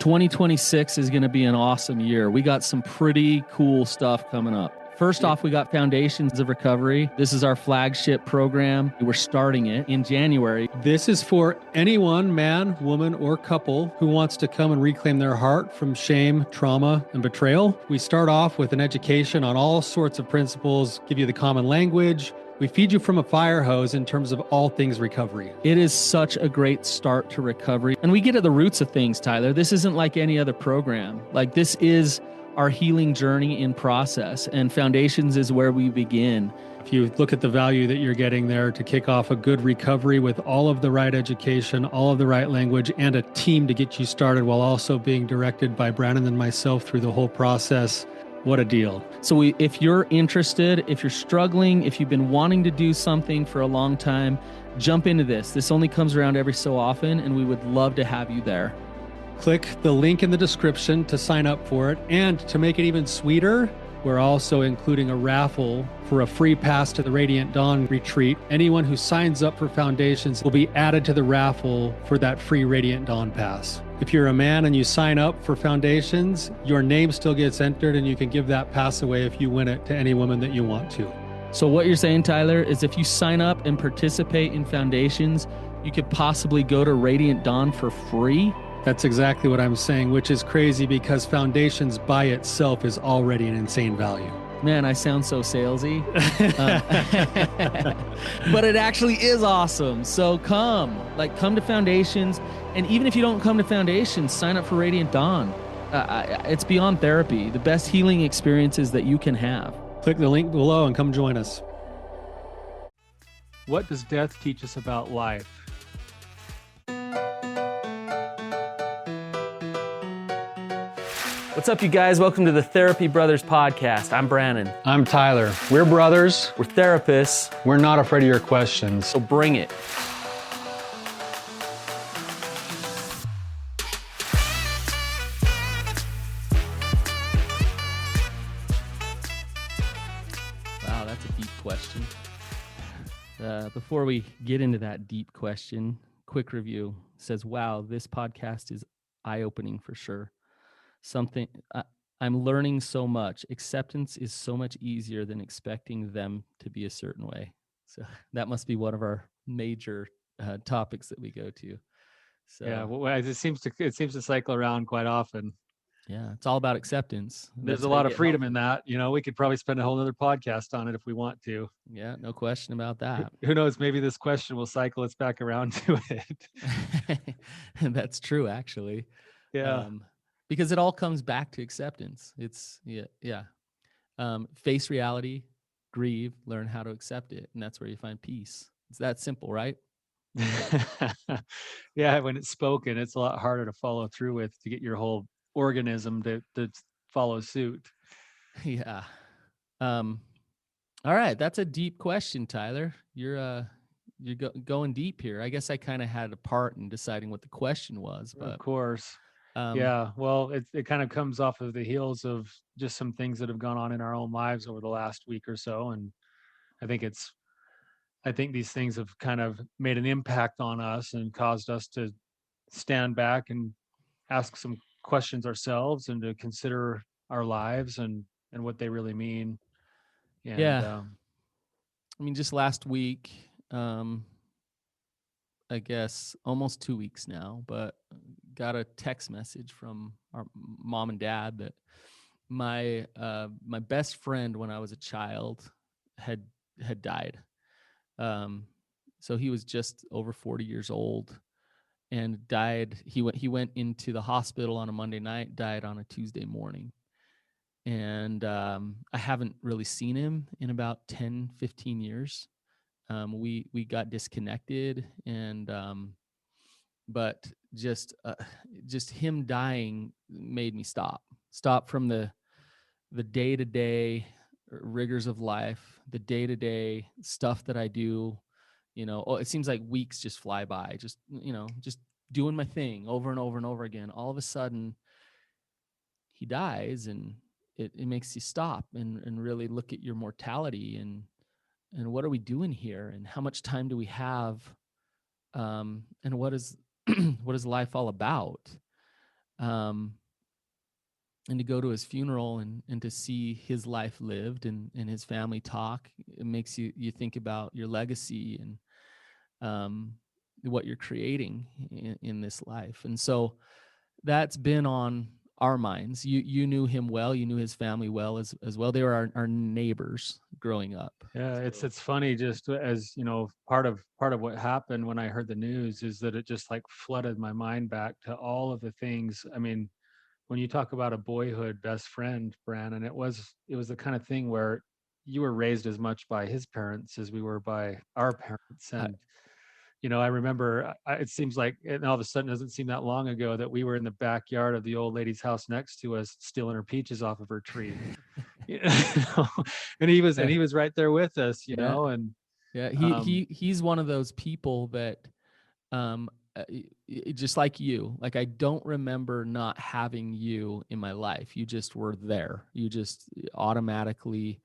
2026 is going to be an awesome year. We got some pretty cool stuff coming up. First off, we got Foundations of Recovery. This is our flagship program. We're starting it in January. This is for anyone, man, woman, or couple who wants to come and reclaim their heart from shame, trauma, and betrayal. We start off with an education on all sorts of principles, give you the common language. We feed you from a fire hose in terms of all things recovery. It is such a great start to recovery. And we get at the roots of things, Tyler. This isn't like any other program. Like, this is our healing journey in process, and Foundations is where we begin. If you look at the value that you're getting there to kick off a good recovery with all of the right education, all of the right language, and a team to get you started while also being directed by Brandon and myself through the whole process, what a deal. So if you're interested, if you're struggling, if you've been wanting to do something for a long time, jump into this. This only comes around every so often, and we would love to have you there. Click the link in the description to sign up for it. And to make it even sweeter, we're also including a raffle for a free pass to the Radiant Dawn retreat. Anyone who signs up for Foundations will be added to the raffle for that free Radiant Dawn pass. If you're a man and you sign up for Foundations, your name still gets entered, and you can give that pass away if you win it to any woman that you want to. So what you're saying, Tyler, is if you sign up and participate in Foundations, you could possibly go to Radiant Dawn for free? That's exactly what I'm saying, which is crazy because Foundations by itself is already an insane value. Man, I sound so salesy. But it actually is awesome. So come to Foundations. And even if you don't come to Foundations, sign up for Radiant Dawn. It's beyond therapy, the best healing experiences that you can have. Click the link below and come join us. What does death teach us about life? What's up, you guys? Welcome to the Therapy Brothers podcast. I'm Brandon. I'm Tyler. We're brothers. We're therapists. We're not afraid of your questions. So bring it. Wow, that's a deep question. Before we get into that deep question, quick review says, wow, this podcast is eye-opening for sure. I'm learning so much. Acceptance is so much easier than expecting them to be a certain way. So that must be one of our major topics that we go to. So yeah, well, it seems to cycle around quite often. Yeah, it's all about acceptance. There's a lot of freedom in that. You know, we could probably spend a whole other podcast on it if we want to. Yeah, no question about that. Who knows? Maybe this question will cycle us back around to it. That's true, actually. Yeah. Because it all comes back to acceptance. It's face reality, grieve, learn how to accept it, and that's where you find peace. It's that simple, right? Yeah, when it's spoken, it's a lot harder to follow through with, to get your whole organism to follow suit. Yeah. All right, that's a deep question, Tyler. You're going deep here. I guess I kind of had a part in deciding what the question was, but of course. Yeah, well, it kind of comes off of the heels of just some things that have gone on in our own lives over the last week or so. And I think these things have kind of made an impact on us and caused us to stand back and ask some questions ourselves and to consider our lives and what they really mean. And, yeah. I mean, just last week, I guess almost 2 weeks now, but got a text message from our mom and dad that my best friend when I was a child had died. So he was just over 40 years old and died. He went into the hospital on a Monday night, died on a Tuesday morning. And I haven't really seen him in about 10, 15 years. We got disconnected, and but just him dying made me stop from the day-to-day rigors of life, the day-to-day stuff that I do. You know, it seems like weeks just fly by, just doing my thing over and over and over again. All of a sudden he dies, and it makes you stop and really look at your mortality and what are we doing here, and how much time do we have, and what is what is life all about? Um, and to go to his funeral and to see his life lived and his family talk, it makes you think about your legacy and um, what you're creating in this life. And so that's been on our minds. You knew him well, you knew his family well as well. They were our neighbors growing up. Yeah, So it's funny, just as part of what happened when I heard the news is that it just like flooded my mind back to all of the things. I mean, when you talk about a boyhood best friend, Brandon, it was the kind of thing where you were raised as much by his parents as we were by our parents. I, And I remember, it seems like, and all of a sudden, it doesn't seem that long ago that we were in the backyard of the old lady's house next to us, stealing her peaches off of her tree. You know, and he was right there with us, yeah, and yeah. um, He's one of those people that um just like you, like I don't remember not having you in my life. You just were there. You just automatically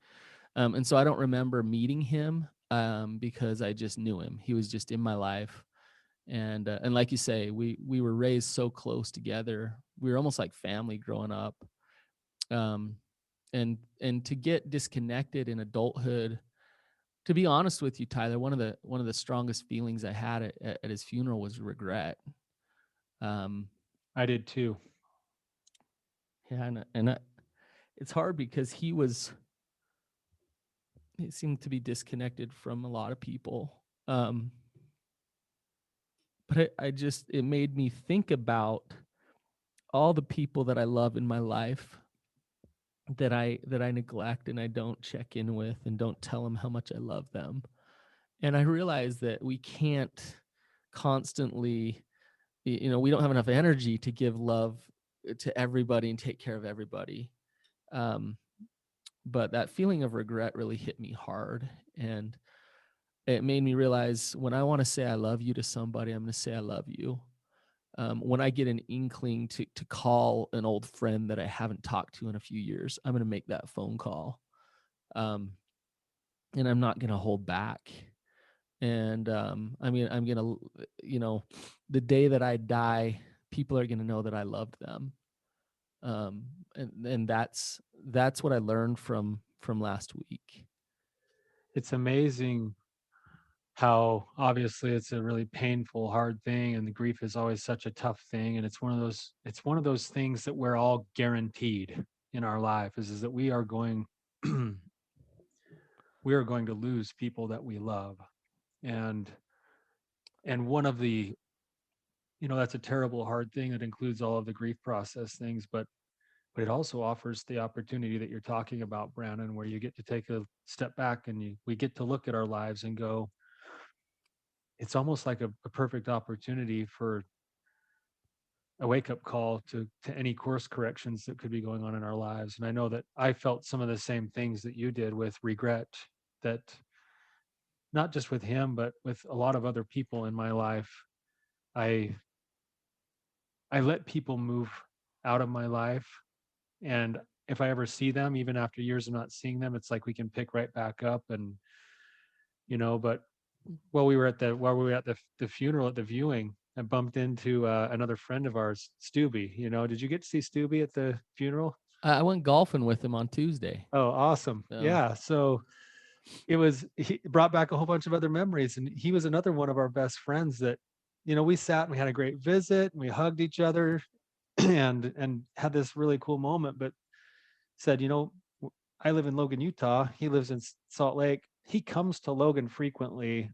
and so I don't remember meeting him because I just knew him. He was just in my life. And like you say, we were raised so close together. We were almost like family growing up. Um and to get disconnected in adulthood, to be honest with you, Tyler, one of the strongest feelings I had at his funeral was regret. Um, I did too. yeah, it's hard because he seemed to be disconnected from a lot of people. But I just it made me think about all the people that I love in my life that I neglect and I don't check in with and don't tell them how much I love them. And I realized that we can't constantly, we don't have enough energy to give love to everybody and take care of everybody. Um, but that feeling of regret really hit me hard, and it made me realize when I want to say I love you to somebody, I'm going to say I love you. When I get an inkling to call an old friend that I haven't talked to in a few years, I'm going to make that phone call, um, and I'm not going to hold back. And I mean, I'm going to, the day that I die, people are going to know that I loved them. Um, and that's what I learned from last week. It's amazing how obviously it's a really painful, hard thing, and the grief is always such a tough thing. And it's one of those things that we're all guaranteed in our life is that we are going we are going to lose people that we love. And one of the that's a terrible, hard thing that includes all of the grief process things, but it also offers the opportunity that you're talking about, Brandon, where you get to take a step back and we get to look at our lives and go, it's almost like a perfect opportunity for a wake up call to any course corrections that could be going on in our lives. And I know that I felt some of the same things that you did with regret, that not just with him, but with a lot of other people in my life. I I let people move out of my life, and if I ever see them, even after years of not seeing them, it's like we can pick right back up. And but while we were at the funeral, at the viewing, I bumped into another friend of ours, Stubby. Did you get to see Stubby at the funeral? I went golfing with him on Tuesday. Oh, awesome. So Yeah. So he brought back a whole bunch of other memories. And he was another one of our best friends that, we sat and we had a great visit and we hugged each other and had this really cool moment, but said, I live in Logan, Utah. He lives in Salt Lake. He comes to Logan frequently.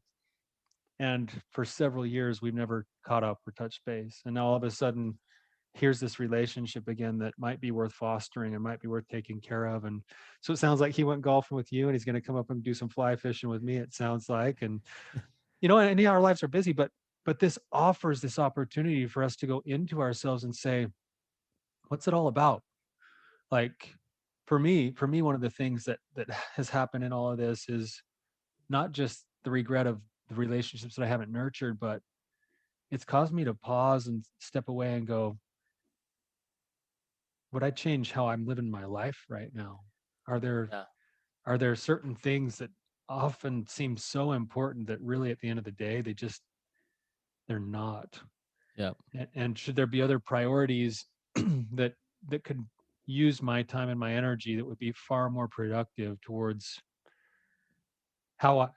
And for several years, we've never caught up or touched base. And now all of a sudden, here's this relationship again that might be worth fostering and might be worth taking care of. And so it sounds like he went golfing with you and he's going to come up and do some fly fishing with me, it sounds like. And, and yeah, our lives are busy, but this offers this opportunity for us to go into ourselves and say, what's it all about? Like for me, one of the things that has happened in all of this is not just the regret of the relationships that I haven't nurtured, but it's caused me to pause and step away and go, would I change how I'm living my life right now? Are there yeah, are there certain things that often seem so important that really at the end of the day they're not? yeah, And should there be other priorities that that could use my time and my energy that would be far more productive towards how I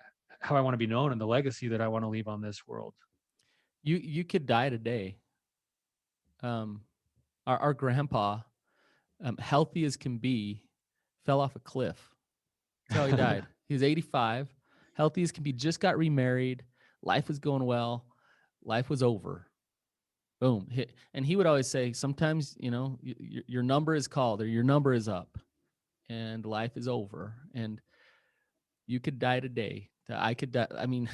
how I want to be known and the legacy that I want to leave on this world. You could die today. Um, our grandpa, healthy as can be, fell off a cliff. That's how he died. He was 85, healthy as can be, just got remarried. Life was going well. Life was over. Boom. And he would always say, sometimes, your number is called or your number is up and life is over. And you could die today. I could die. I mean,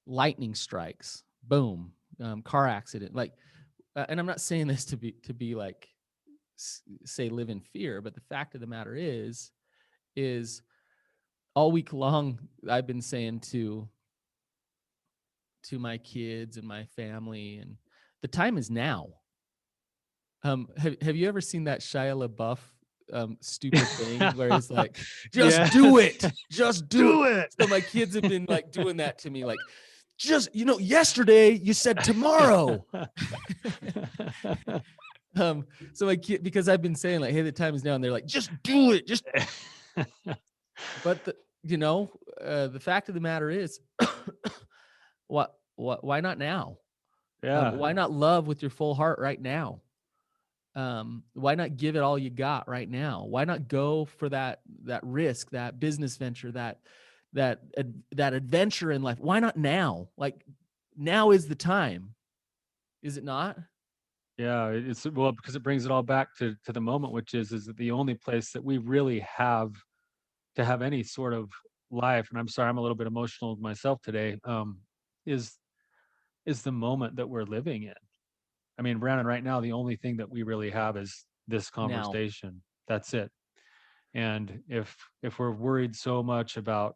lightning strikes, boom, car accident. Like, and I'm not saying this to be like, say live in fear, but the fact of the matter is all week long I've been saying to my kids and my family, and the time is now. Have you ever seen that Shia LaBeouf stupid thing where he's like, just do it, just do it. So my kids have been like doing that to me, like, just, yesterday you said tomorrow. So my kid, because I've been saying like, hey, the time is now, and they're like, just do it, just. But the fact of the matter is, why not now? Yeah. Why not love with your full heart right now? Why not give it all you got right now? Why not go for that risk, that business venture, that adventure in life? Why not now? Like, now is the time. Is it not? Yeah, it's well, because it brings it all back to the moment, which is that the only place that we really have to have any sort of life, and I'm sorry, I'm a little bit emotional myself today, is the moment that we're living in. I mean, Brandon, right now, the only thing that we really have is this Now. conversation. That's it. And if we're worried so much about,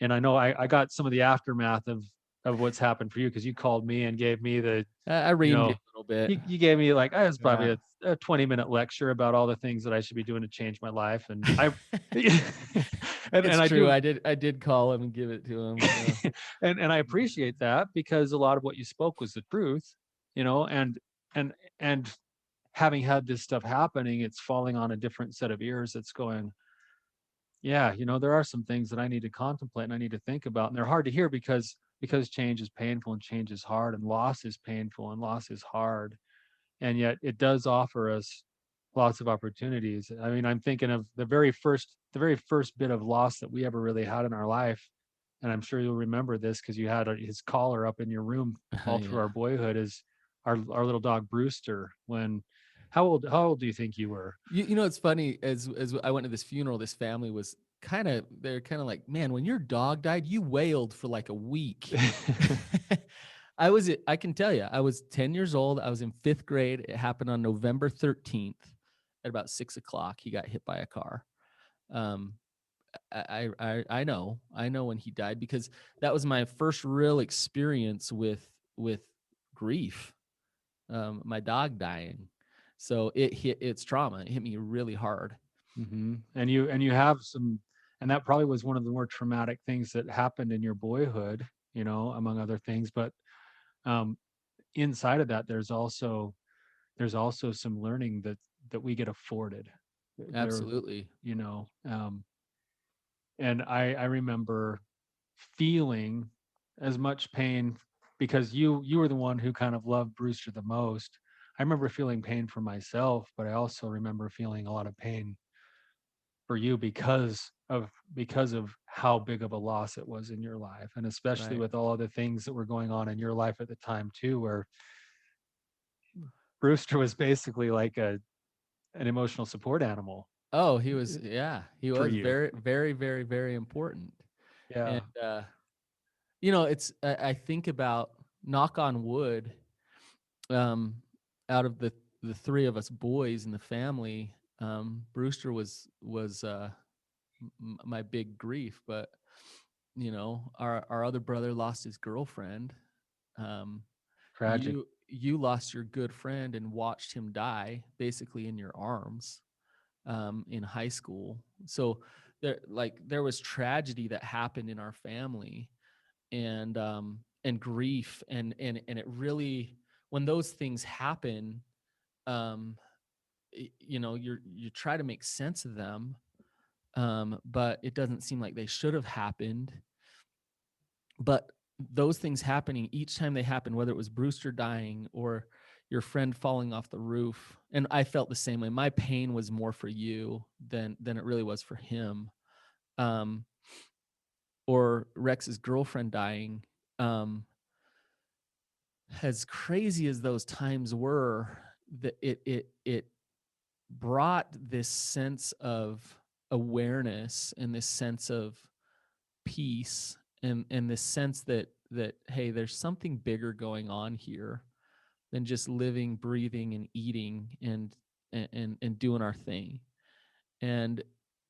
and I know I got some of the aftermath of what's happened for you because you called me and gave me the, I you reamed you know, a little bit. you gave me like, I was probably Yeah. a 20-minute lecture about all the things that I should be doing to change my life. And I, It's and I true. do, I did call him and give it to him. Yeah. and I appreciate that because a lot of what you spoke was the truth, and and having had this stuff happening, it's falling on a different set of ears that's going, yeah, there are some things that I need to contemplate and I need to think about. And they're hard to hear because change is painful and change is hard and loss is painful and loss is hard. And yet it does offer us lots of opportunities. I mean, I'm thinking of the very first bit of loss that we ever really had in our life. And I'm sure you'll remember this because you had his collar up in your room all through Yeah. our boyhood, is our little dog Brewster. How old do you think you were? It's funny, as I went to this funeral, this family was they're kind of like, man, when your dog died, you wailed for like a week. I can tell you, I was 10 years old. I was in 5th grade. It happened on November 13th at about 6 o'clock. He got hit by a car. Um, I know when he died, because that was my first real experience with grief. My dog dying. So it's trauma. It hit me really hard. And you have some, and that probably was one of the more traumatic things that happened in your boyhood, among other things. But um, inside of that, there's also some learning that we get afforded. There, Absolutely. you know, um, and I remember feeling as much pain because you were the one who kind of loved Brewster the most. I remember feeling pain for myself, but I also remember feeling a lot of pain for you because of how big of a loss it was in your life, and especially Right. with all of the things that were going on in your life at the time too, where Brewster was basically like an emotional support animal Oh, he was, yeah, he for was you. very, very, very, very important. And Yeah. it's I think about, knock on wood, um, out of the three of us boys in the family, Brewster was my big grief. But our other brother lost his girlfriend. Um, Tragic. you lost your good friend and watched him die basically in your arms, in high school. So there was tragedy that happened in our family, and grief, and it really, when those things happen, um, you try to make sense of them, but it doesn't seem like they should have happened. But those things happening each time they happen, whether it was Brewster dying or your friend falling off the roof, and I felt the same way. My pain was more for you than it really was for him. Um, or Rex's girlfriend dying. Um, as crazy as those times were, that it brought this sense of awareness and this sense of peace, and this sense that hey, there's something bigger going on here than just living, breathing, and eating and doing our thing. And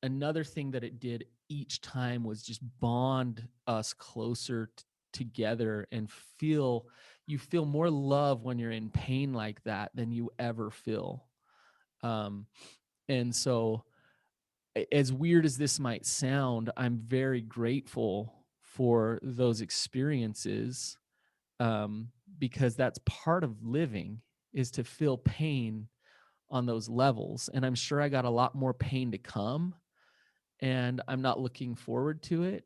another thing that it did each time was just bond us closer together, and you feel more love when you're in pain like that than you ever feel. um and so, as weird as this might sound, I'm very grateful for those experiences, um, because that's part of living, is to feel pain on those levels. And I'm sure I got a lot more pain to come, and I'm not looking forward to it,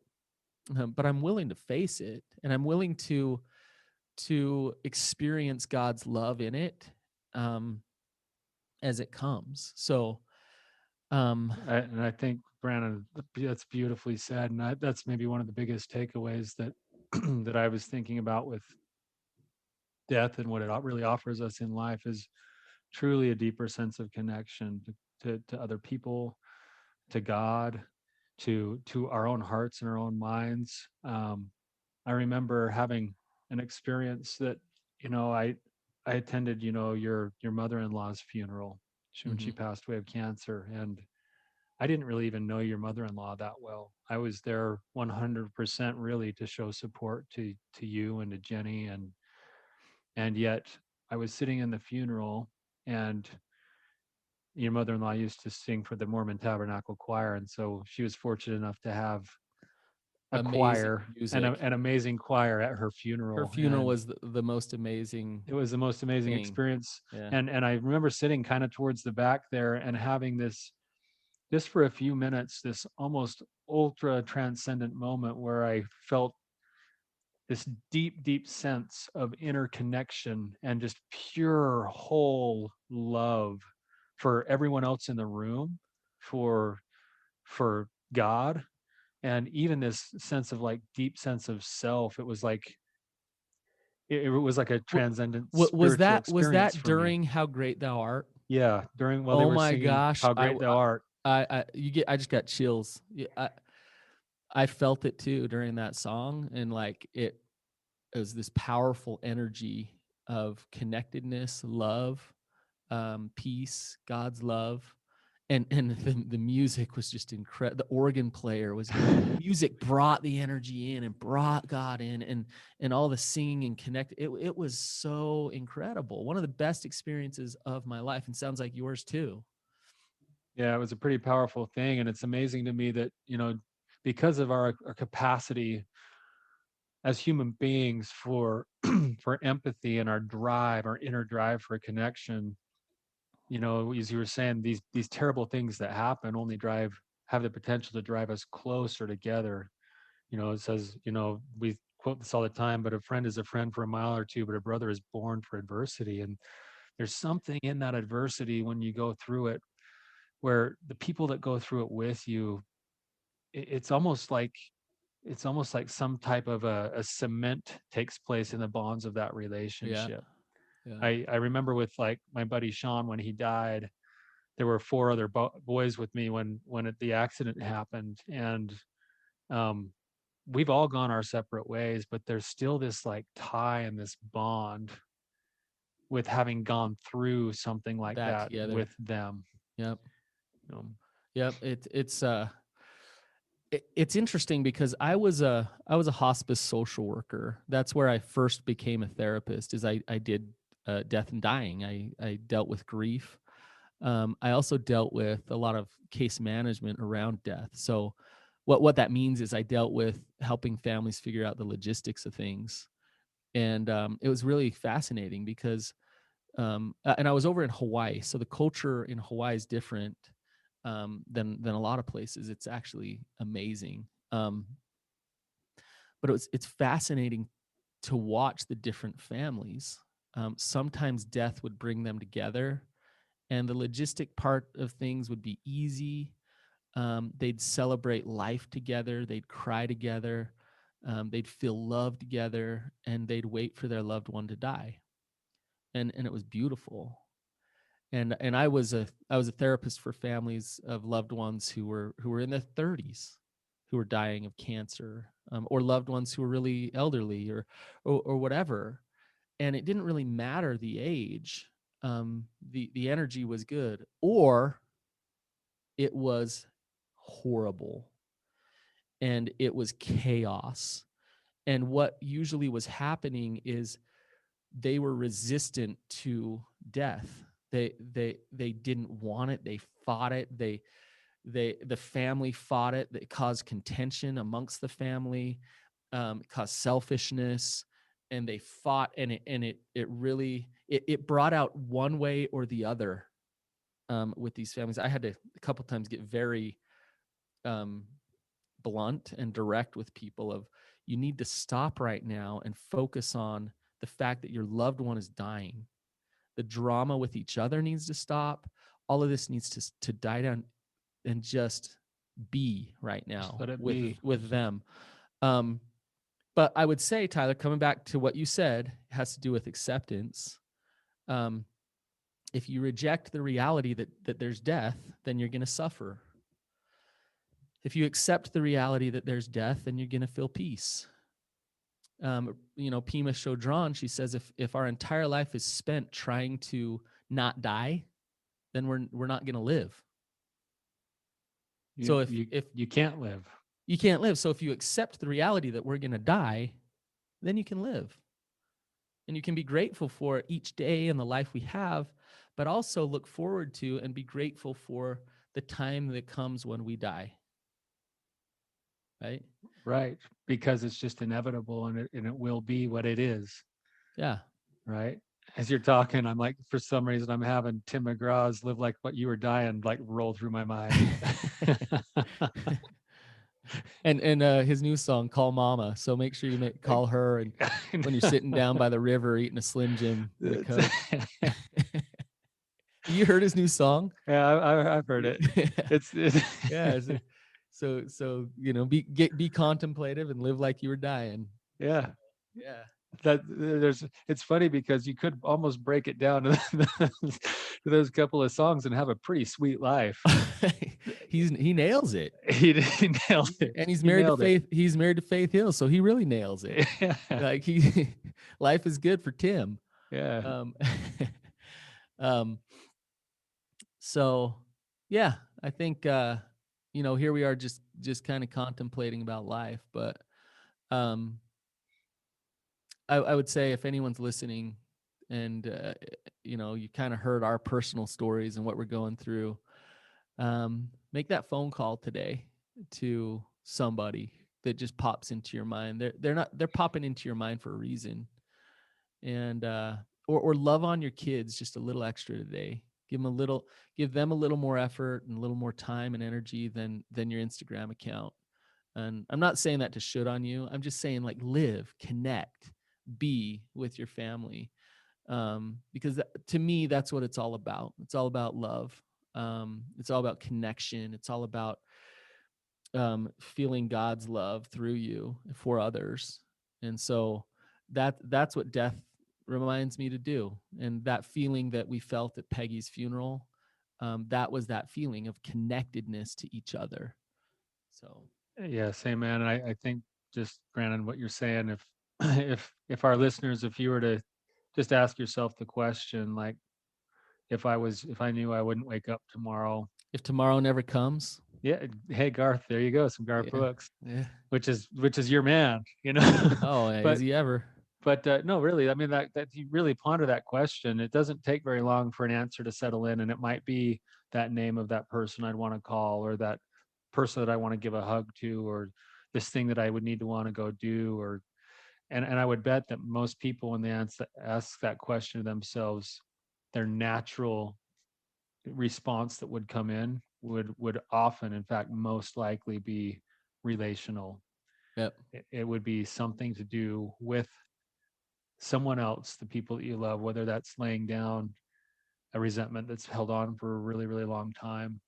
but I'm willing to face it, and I'm willing to experience God's love in it, um, as it comes. So, um, And I think, Brandon, that's beautifully said. And that's maybe one of the biggest takeaways that that I was thinking about with death and what it really offers us in life is truly a deeper sense of connection to other people, to God, to our own hearts and our own minds. I remember having an experience that, I attended, your mother-in-law's funeral when she mhm. passed away of cancer, and I didn't really even know your mother-in-law that well. I was there 100% really to show support to you and to Jenny, and yet I was sitting in the funeral, and your mother-in-law used to sing for the Mormon Tabernacle Choir, and so she was fortunate enough to have a Amazing choir and music. an amazing choir at her Her funeral, funeral and was the most amazing it was the most amazing thing. experience. Yeah. And I remember sitting kind of towards the back there and having this, just for a few minutes, this almost ultra transcendent moment where I felt this deep, deep sense of interconnection and just pure whole love for everyone else in the room, for for God, and even this sense of like deep sense of self. It was like it was like a transcendent spiritual Was experience that for me. during How Great Thou Art? Yeah, during while they Oh were my singing gosh, "How Great Thou Art." I just got chills. Yeah, I felt it too during that song, and like it was this powerful energy of connectedness, love, peace, God's love, and the music was just incredible. The organ player was the music brought the energy in and brought God in, and all the singing and connect. It was so incredible. One of the best experiences of my life, and sounds like yours too. Yeah, it was a pretty powerful thing, and it's amazing to me that, because of our capacity as human beings for for empathy and our drive, our inner drive for connection, as you were saying, these terrible things that happen only have the potential to drive us closer together. It says, we quote this all the time, but a friend is a friend for a mile or two, but a brother is born for adversity. And there's something in that adversity when you go through it, where the people that go through it with you, it's almost like some type of a cement takes place in the bonds of that Yeah, relationship. yeah. I remember with like my buddy Sean when he died, there were four other boys with me when the accident happened, and um, we've all gone our separate ways, but there's still this like tie and this bond with having gone through something like That that together. with them. Yep, Um, yep. It's interesting because I was a hospice social worker. That's where I first became a therapist. Is I did death and dying. I dealt with grief. I also dealt with a lot of case management around death. So what that means is I dealt with helping families figure out the logistics of things, and it was really fascinating because And I was over in Hawaii, so the culture in Hawaii is different than a lot of places. It's actually amazing. But it's fascinating to watch the different families. Sometimes death would bring them together, and the logistic part of things would be easy. They'd celebrate life together, they'd cry together, they'd feel love together, and they'd wait for their loved one to die. And it was beautiful. And I was a therapist for families of loved ones who were in their 30s, who were dying of cancer, or loved ones who were really elderly, or whatever. And it didn't really matter the age. The energy was good, or it was horrible, and it was chaos. And what usually was happening is they were resistant to death. They didn't want it. They fought it. The family fought it. It caused contention amongst the family. It caused selfishness, and they fought. And it really it brought out one way or the other with these families. I had to a couple times get very um, blunt and direct with people of, you need to stop right now and focus on the fact that your loved one is dying. The drama with each other needs to stop. All of this needs to die down and just be right Just now let it with be. with them. Um, but I would say, Tyler, coming back to what you said, has to do with acceptance. Um, if you reject the reality that there's death, then you're going to suffer. If you accept the reality that there's death, then you're going to feel peace. Pema Chodron, she says, if our entire life is spent trying to not die, then we're not going to live. So if You can't live. you can't live, so if you accept the reality that we're going to die, then you can live. And you can be grateful for each day and the life we have, but also look forward to and be grateful for the time that comes when we die. Right? Right. Because it's just inevitable, and it will be what it is. Yeah. Right. As you're talking, I'm like, for some reason, I'm having Tim McGraw's "Live Like What You Were Dying" like roll through my mind. and his new song, "Call Mama." So make sure you call her, and when you're sitting down by the river eating a Slim Jim and a Coke. You heard his new song? Yeah, I've heard it. It's Yeah. So be contemplative and live like you were dying. yeah. Yeah. It's funny because you could almost break it down to those couple of songs and have a pretty sweet life. He nails it. He nailed it. And he's He married to nailed it. Faith. He's married to Faith Hill, so he really nails it. Yeah. Like life is good for Tim. Yeah. Um, so yeah, I think here we are just kind of contemplating about life, but um, I would say if anyone's listening and you kind of heard our personal stories and what we're going through, make that phone call today to somebody that just pops into your mind. They're popping into your mind for a reason. And or love on your kids just a little extra today. Give them a little more effort and a little more time and energy than your Instagram account. And I'm not saying that to shit on you. I'm just saying, like, live, connect, be with your family. Because to me, that's what it's all about. It's all about love. It's all about connection. It's all about feeling God's love through you for others. And so that's what death reminds me to do. And that feeling that we felt at Peggy's funeral, that was that feeling of connectedness to each other. So Yeah, same, man. And I think, just Brandon, what you're saying, if if our listeners, if you were to just ask yourself the question, like, if I knew I wouldn't wake up tomorrow. if tomorrow never comes. Yeah. Hey, Garth, there you go. Some Garth Yeah. Brooks, Yeah. which is your man, you know. Oh, yeah, is but he ever? no, really, I mean, that you really ponder that question, it doesn't take very long for an answer to settle in, and it might be that name of that person I'd want to call, or that person that I want to give a hug to, or this thing that I would need to want to go do, or and I would bet that most people, when they ask that question to themselves, their natural response that would come in would often, in fact, most likely be relational. Yep. It would be something to do with someone else, the people that you love, whether that's laying down a resentment that's held on for a really, really long time,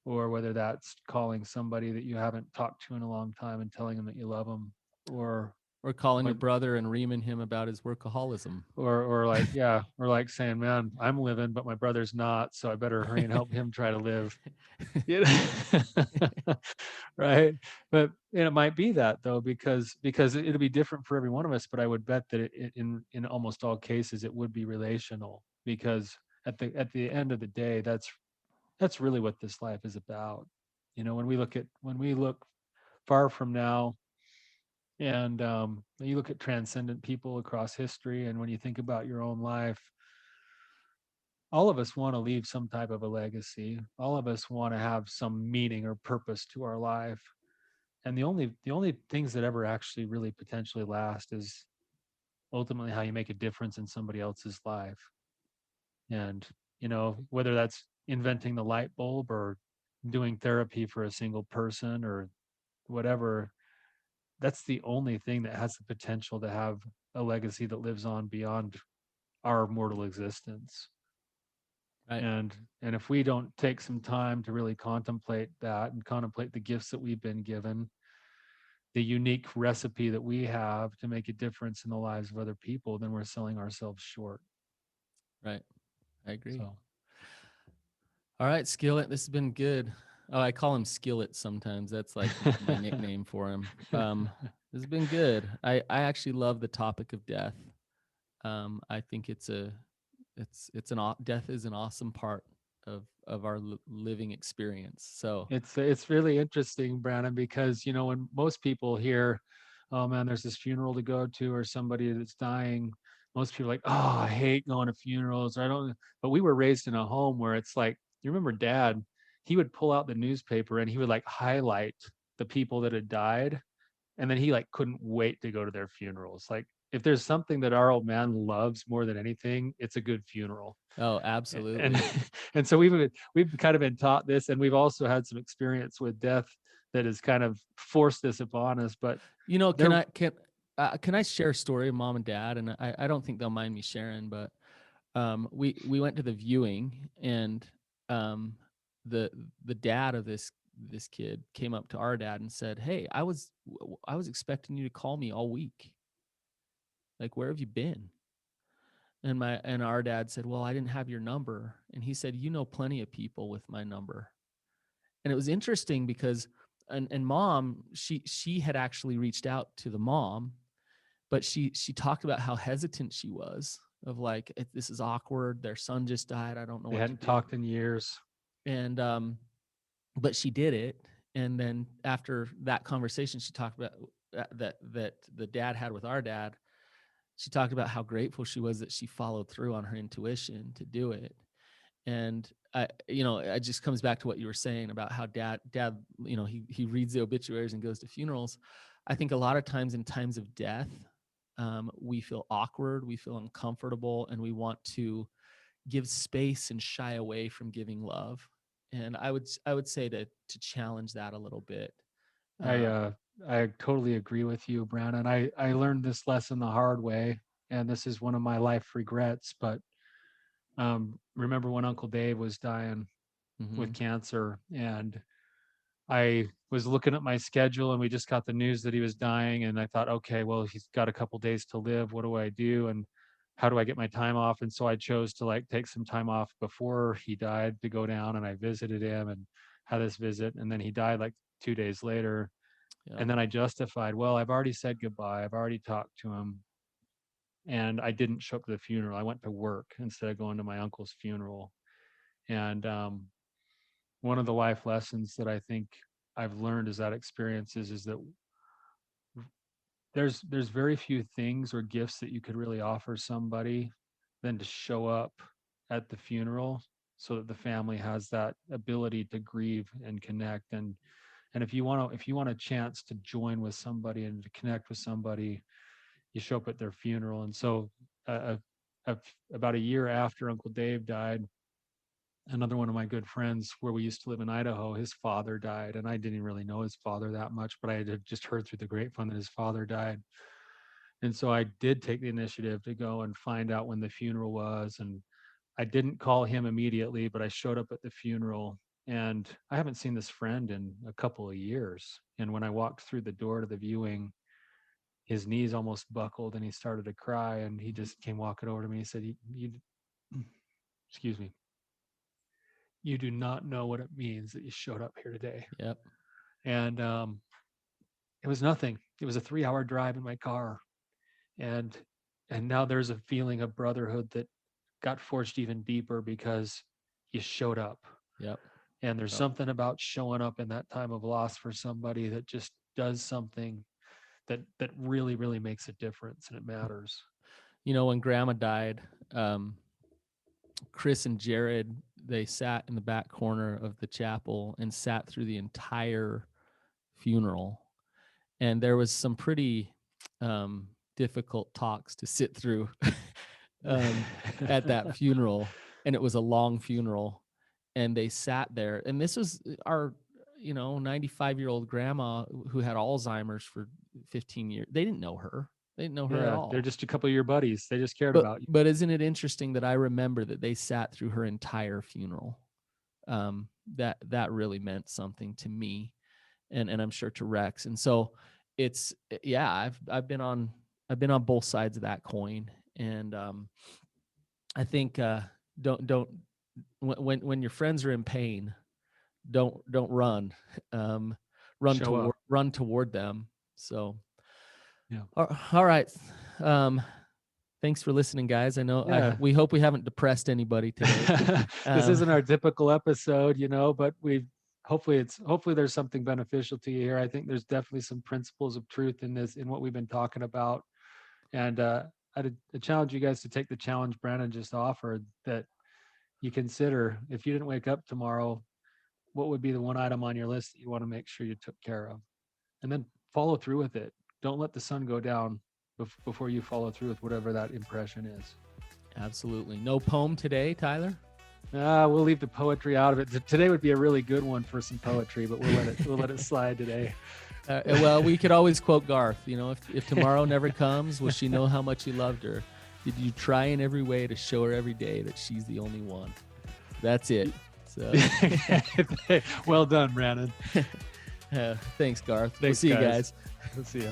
or whether that's calling somebody that you haven't talked to in a long time and telling them that you love them, or Or calling your brother and reaming him about his workaholism. or like, yeah, or like saying, man, I'm living, but my brother's not, so I better hurry and help him try to live. You know? Right. But it might be that though, because it'll be different for every one of us. But I would bet that in almost all cases it would be relational, because at the end of the day, that's really what this life is about. You know, when we look far from now, and you look at transcendent people across history, and when you think about your own life, all of us want to leave some type of a legacy. All of us want to have some meaning or purpose to our life. And the only things that ever actually really potentially last is ultimately how you make a difference in somebody else's life. And, you know, whether that's inventing the light bulb or doing therapy for a single person or whatever, that's the only thing that has the potential to have a legacy that lives on beyond our mortal existence. Right. And if we don't take some time to really contemplate that and contemplate the gifts that we've been given, the unique recipe that we have to make a difference in the lives of other people, then we're selling ourselves short. Right. I agree. So All right, Skillet, this has been good. Oh, I call him Skillet sometimes. That's like my nickname for him. This has been good. I actually love the topic of death. I think death is an awesome part of our living experience. So it's really interesting, Brandon, because you know when most people hear, "Oh man, there's this funeral to go to," or somebody that's dying, most people are like, "Oh, I hate going to funerals." I don't. But we were raised in a home where it's like, you remember, Dad? He would pull out the newspaper and he would like highlight the people that had died, and then he like couldn't wait to go to their funerals. Like if there's something that our old man loves more than anything, it's a good funeral. oh, And absolutely. and so we've kind of been taught this, and we've also had some experience with death that has kind of forced this upon us. But You know, there, can I share a story of mom and dad? And I don't think they'll mind me sharing, but we went to the viewing, and um, the the dad of this kid came up to our dad and said, "Hey, I was expecting you to call me all week. Like, where have you been?" And our dad said, "Well, I didn't have your number." And he said, "You know plenty of people with my number." And it was interesting because and mom, she had actually reached out to the mom, but she talked about how hesitant she was of like, this is awkward. Their son just died. I don't know they what to hadn't do. talked in years. And but she did it. And then after that conversation, she talked about that the dad had with our dad. She talked about how grateful she was that she followed through on her intuition to do it. And it just comes back to what you were saying about how dad, he reads the obituaries and goes to funerals. I think a lot of times in times of death, we feel awkward, we feel uncomfortable, and we want to give space and shy away from giving love. And I would say to challenge that a little bit. I Um, uh, I totally agree with you, Brandon. I learned this lesson the hard way, and this is one of my life regrets. But remember when Uncle Dave was dying with mhm. cancer, and I was looking at my schedule and we just got the news that he was dying. And I thought, okay, well, he's got a couple days to live. What do I do? And how do I get my time off? And so I chose to like take some time off before he died to go down, and I visited him and had this visit. And then he died like 2 days later. Yeah. And then I justified, well, I've already said goodbye. I've already talked to him. And I didn't show up to the funeral. I went to work instead of going to my uncle's funeral. And one of the life lessons that I think I've learned is that experiences is that there's very few things or gifts that you could really offer somebody than to show up at the funeral so that the family has that ability to grieve and connect. And if you want a chance to join with somebody and to connect with somebody, you show up at their funeral. And so about a year after Uncle Dave died, another one of my good friends where we used to live in Idaho, his father died. And I didn't really know his father that much, but I had just heard through the grapevine that his father died. And so I did take the initiative to go and find out when the funeral was. And I didn't call him immediately, but I showed up at the funeral. And I haven't seen this friend in a couple of years. And when I walked through the door to the viewing, his knees almost buckled and he started to cry. And he just came walking over to me. He said, you excuse me, you do not know what it means that you showed up here today. Yep. And it was nothing. It was a 3-hour drive in my car. And now there's a feeling of brotherhood that got forged even deeper because you showed up. Yep. And there's something about showing up in that time of loss for somebody that just does something that really, really makes a difference, and it matters. You know, when Grandma died, Chris and Jared, they sat in the back corner of the chapel and sat through the entire funeral. And there was some pretty difficult talks to sit through at that funeral. And it was a long funeral. And they sat there. And this was our, 95-year-old grandma who had Alzheimer's for 15 years. They didn't know her. They didn't know her at all. They're just a couple of your buddies. They just cared about you. But isn't it interesting that I remember that they sat through her entire funeral? That really meant something to me, and I'm sure to Rex. And so it's, I've been on both sides of that coin, and I think don't when your friends are in pain, don't run, run toward them. So yeah. All right. Thanks for listening, guys. I know we hope we haven't depressed anybody today. This isn't our typical episode, but hopefully there's something beneficial to you here. I think there's definitely some principles of truth in what we've been talking about. And I'd challenge you guys to take the challenge Brandon just offered, that you consider, if you didn't wake up tomorrow, what would be the one item on your list that you want to make sure you took care of, and then follow through with it. Don't let the sun go down before you follow through with whatever that impression is. Absolutely. No poem today, Tyler? We'll leave the poetry out of it. Today would be a really good one for some poetry, but we'll let it slide today. Well, we could always quote Garth. If tomorrow never comes, will she know how much you loved her? Did you try in every way to show her every day that she's the only one? That's it. So. Well done, Brandon. Thanks, Garth. Thanks, we'll see you guys. We'll see you.